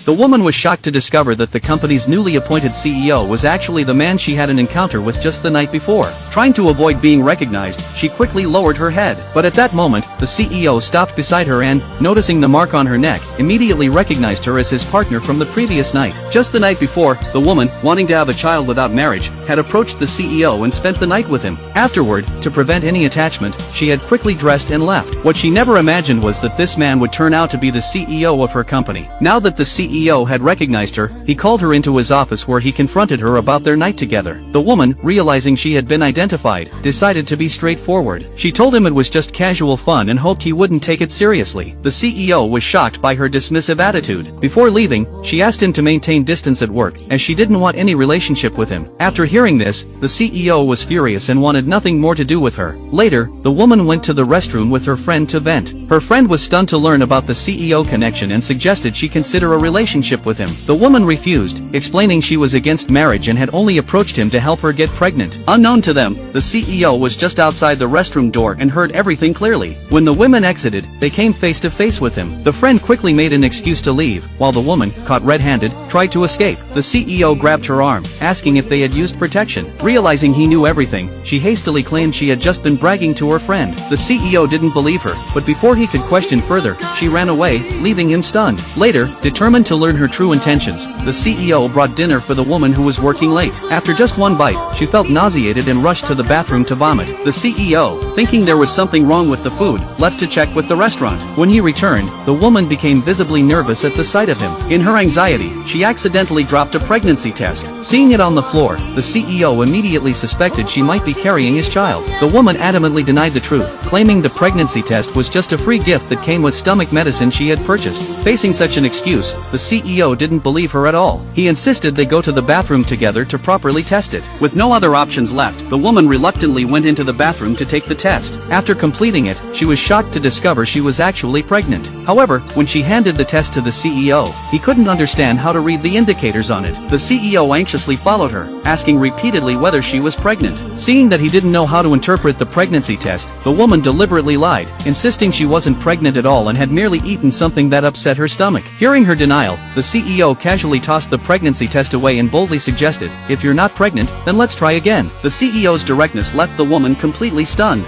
The woman was shocked to discover that the company's newly appointed CEO was actually the man she had an encounter with just the night before. Trying to avoid being recognized, she quickly lowered her head. But at that moment, the CEO stopped beside her and, noticing the mark on her neck, immediately recognized her as his partner from the previous night. Just the night before, the woman, wanting to have a child without marriage, had approached the CEO and spent the night with him. Afterward, to prevent any attachment, she had quickly dressed and left. What she never imagined was that this man would turn out to be the CEO of her company. Now that the CEO had recognized her, he called her into his office where he confronted her about their night together. The woman, realizing she had been identified, decided to be straightforward. She told him it was just casual fun and hoped he wouldn't take it seriously. The CEO was shocked by her dismissive attitude. Before leaving, she asked him to maintain distance at work, as she didn't want any relationship with him. After hearing this, the CEO was furious and wanted nothing more to do with her. Later, the woman went to the restroom with her friend to vent. Her friend was stunned to learn about the CEO connection and suggested she consider a relationship with him. The woman refused, explaining she was against marriage and had only approached him to help her get pregnant. Unknown to them, the CEO was just outside the restroom door and heard everything clearly. When the women exited, they came face to face with him. The friend quickly made an excuse to leave, while the woman, caught red-handed, tried to escape. The CEO grabbed her arm, asking if they had used protection. Realizing he knew everything, she hastily claimed she had just been bragging to her friend. The CEO didn't believe her, but before he could question further, she ran away, leaving him stunned. Later, determined to learn her true intentions, the CEO brought dinner for the woman who was working late. After just one bite, she felt nauseated and rushed to the bathroom to vomit. The CEO, thinking there was something wrong with the food, left to check with the restaurant. When he returned, the woman became visibly nervous at the sight of him. In her anxiety, she accidentally dropped a pregnancy test. Seeing it on the floor, the CEO immediately suspected she might be carrying his child. The woman adamantly denied the truth, claiming the pregnancy test was just a free gift that came with stomach medicine she had purchased. Facing such an excuse, the CEO didn't believe her at all. He insisted they go to the bathroom together to properly test it. With no other options left, the woman reluctantly went into the bathroom to take the test. After completing it, she was shocked to discover she was actually pregnant. However, when she handed the test to the CEO, he couldn't understand how to read the indicators on it. The CEO anxiously followed her, asking repeatedly whether she was pregnant. Seeing that he didn't know how to interpret the pregnancy test, the woman deliberately lied, insisting she wasn't pregnant at all and had merely eaten something that upset her stomach. Hearing her denial, the CEO casually tossed the pregnancy test away and boldly suggested, "If you're not pregnant, then let's try again." The CEO's directness left the woman completely stunned.